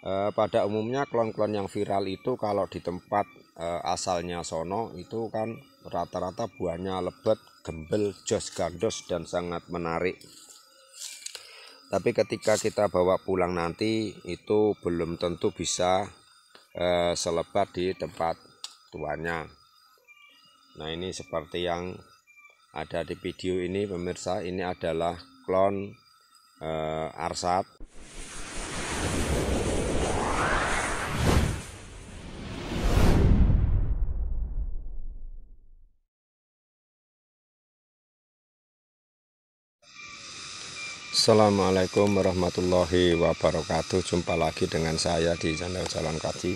Pada umumnya klon-klon yang viral itu kalau di tempat asalnya sono itu kan rata-rata buahnya lebat, gembel, jos, gandos, dan sangat menarik. Tapi ketika kita bawa pulang nanti itu belum tentu bisa selebat di tempat tuannya. Nah, ini seperti yang ada di video ini pemirsa, ini adalah klon arsat. Assalamualaikum warahmatullahi wabarakatuh. Jumpa lagi dengan saya di channel Jalan Kaji.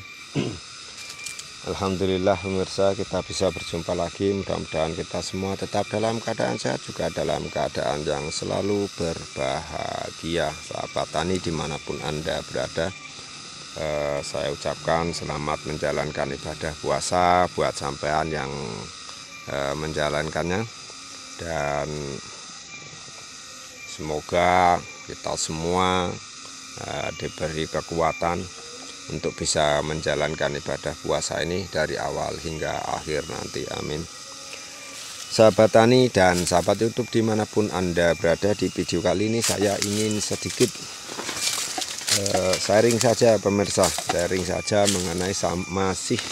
Alhamdulillah pemirsa, kita bisa berjumpa lagi. Mudah-mudahan kita semua tetap dalam keadaan sehat, juga dalam keadaan yang selalu berbahagia. Sahabat tani dimanapun Anda berada, saya ucapkan selamat menjalankan ibadah puasa buat sampean yang menjalankannya, dan semoga kita semua diberi kekuatan untuk bisa menjalankan ibadah puasa ini dari awal hingga akhir nanti, amin. Sahabat tani dan sahabat YouTube dimanapun Anda berada, di video kali ini saya ingin sedikit sharing saja pemirsa, sharing saja mengenai masih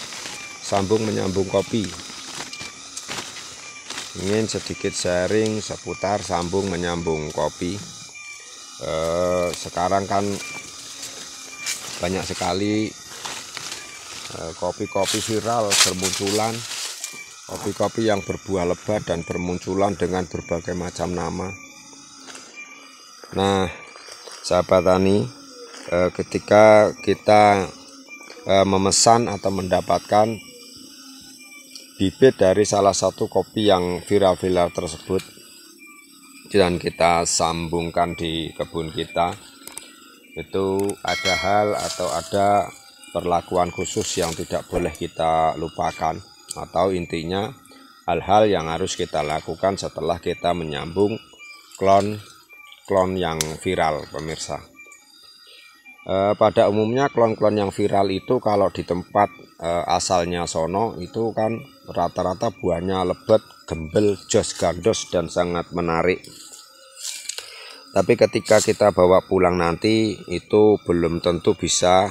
sambung menyambung kopi. Ingin sedikit sharing seputar sambung menyambung kopi. Sekarang kan banyak sekali kopi-kopi viral bermunculan, kopi-kopi yang berbuah lebat dan bermunculan dengan berbagai macam nama. Nah, sahabat tani, ketika kita memesan atau mendapatkan bibit dari salah satu kopi yang viral-viral tersebut dan kita sambungkan di kebun kita, itu ada hal atau ada perlakuan khusus yang tidak boleh kita lupakan, atau intinya hal-hal yang harus kita lakukan setelah kita menyambung klon yang viral pemirsa. Pada umumnya klon-klon yang viral itu kalau di tempat asalnya sono itu kan rata-rata buahnya lebat, gembel, jos, gandos, dan sangat menarik. Tapi ketika kita bawa pulang nanti itu belum tentu bisa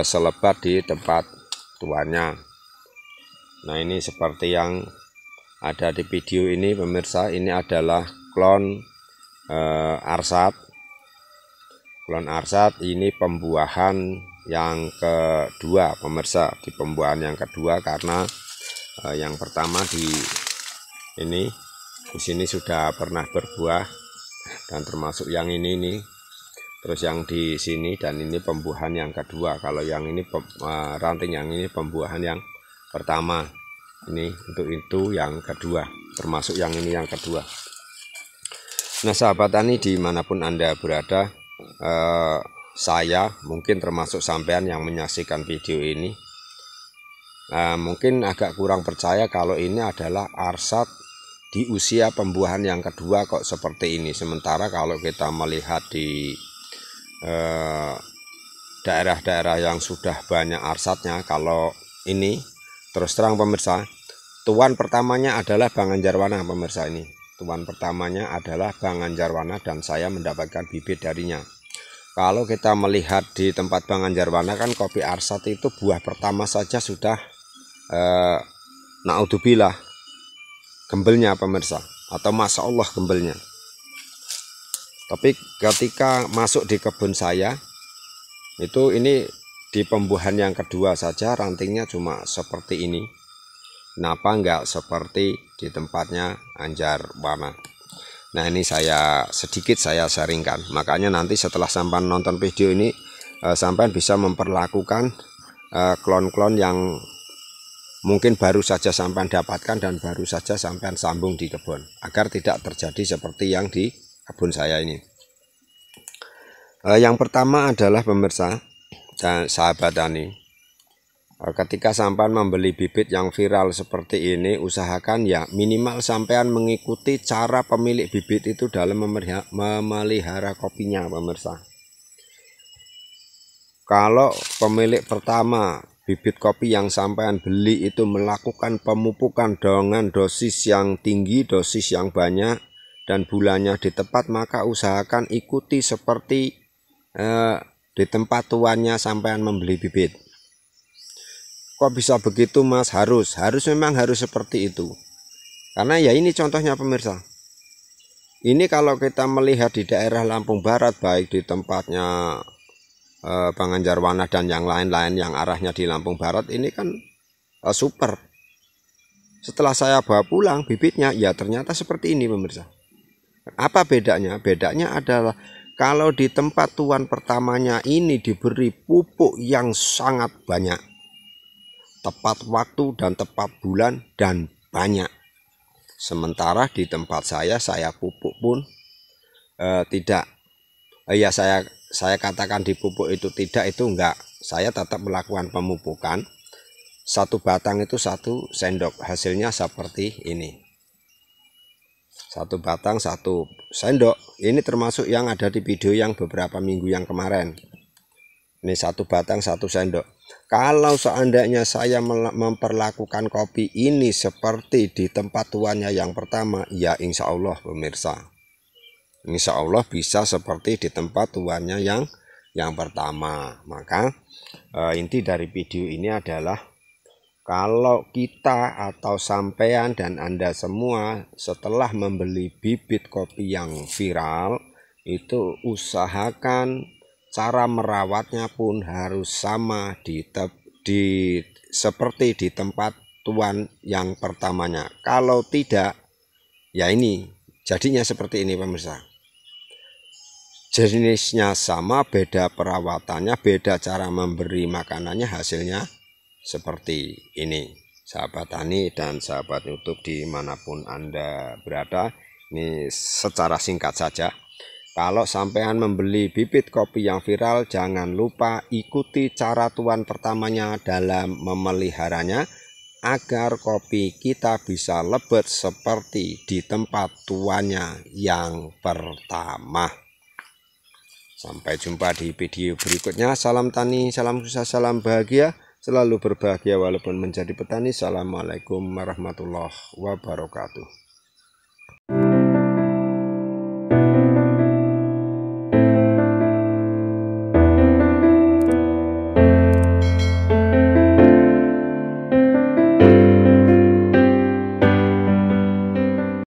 selebat di tempat tuannya. Nah, ini seperti yang ada di video ini pemirsa, ini adalah klon arsat. Klon arsat ini pembuahan yang kedua pemirsa, di pembuahan yang kedua, karena yang pertama di sini sudah pernah berbuah dan termasuk yang ini nih, terus yang di sini, dan ini pembuahan yang kedua. Kalau yang ini ranting yang ini pembuahan yang pertama, ini untuk itu yang kedua, termasuk yang ini yang kedua. Nah, sahabat tani dimanapun Anda berada, saya mungkin termasuk sampean yang menyaksikan video ini mungkin agak kurang percaya kalau ini adalah arsat di usia pembuahan yang kedua kok seperti ini. Sementara kalau kita melihat di daerah-daerah yang sudah banyak arsatnya, kalau ini terus terang pemirsa, tuan pertamanya adalah Bang Anjarwana pemirsa. Ini tuan pertamanya adalah Bang Anjarwana dan saya mendapatkan bibit darinya. Kalau kita melihat di tempat Bang Anjarwana kan kopi arsat itu buah pertama saja sudah naudzubillah gembelnya pemirsa, atau masya Allah gembelnya. Tapi ketika masuk di kebun saya itu, ini di pembuahan yang kedua saja rantingnya cuma seperti ini. Kenapa enggak seperti di tempatnya Anjarwana? Nah, ini sedikit saya sharingkan. Makanya nanti setelah sampai nonton video ini, sampai bisa memperlakukan klon-klon yang mungkin baru saja sampai dapatkan dan baru saja sampai sambung di kebun, agar tidak terjadi seperti yang di kebun saya ini. Yang pertama adalah pemirsa dan sahabat tani, ketika sampean membeli bibit yang viral seperti ini, usahakan ya minimal sampean mengikuti cara pemilik bibit itu dalam memelihara kopinya pemirsa. Kalau pemilik pertama bibit kopi yang sampean beli itu melakukan pemupukan dengan dosis yang tinggi, dosis yang banyak, dan bulannya di tempat, maka usahakan ikuti seperti di tempat tuannya sampean membeli bibit. Kok bisa begitu Mas? Harus memang harus seperti itu. Karena ya ini contohnya pemirsa. Ini kalau kita melihat di daerah Lampung Barat, baik di tempatnya Banjarwanah dan yang lain-lain yang arahnya di Lampung Barat, ini kan super. Setelah saya bawa pulang bibitnya, ya ternyata seperti ini pemirsa. Apa bedanya? Bedanya adalah kalau di tempat tuan pertamanya ini diberi pupuk yang sangat banyak, tepat waktu dan tepat bulan dan banyak. Sementara di tempat saya pupuk pun tidak. Ya saya katakan di pupuk itu tidak, itu enggak. Saya tetap melakukan pemupukan. Satu batang itu 1 sendok. Hasilnya seperti ini. 1 batang 1 sendok. Ini termasuk yang ada di video yang beberapa minggu yang kemarin. Ini 1 batang 1 sendok. Kalau seandainya saya memperlakukan kopi ini seperti di tempat tuannya yang pertama, ya insya Allah pemirsa, insya Allah bisa seperti di tempat tuannya yang pertama. Maka inti dari video ini adalah kalau kita atau sampean dan Anda semua setelah membeli bibit kopi yang viral, itu usahakan cara merawatnya pun harus sama seperti di tempat tuan yang pertamanya. Kalau tidak, ya ini jadinya seperti ini pemirsa. Jenisnya sama, beda perawatannya, beda cara memberi makanannya, hasilnya seperti ini. Sahabat tani dan sahabat YouTube dimanapun Anda berada, ini secara singkat saja. Kalau sampean membeli bibit kopi yang viral, jangan lupa ikuti cara tuan pertamanya dalam memeliharanya agar kopi kita bisa lebat seperti di tempat tuannya yang pertama. Sampai jumpa di video berikutnya. Salam tani, salam sukses, salam bahagia. Selalu berbahagia walaupun menjadi petani. Assalamualaikum warahmatullahi wabarakatuh.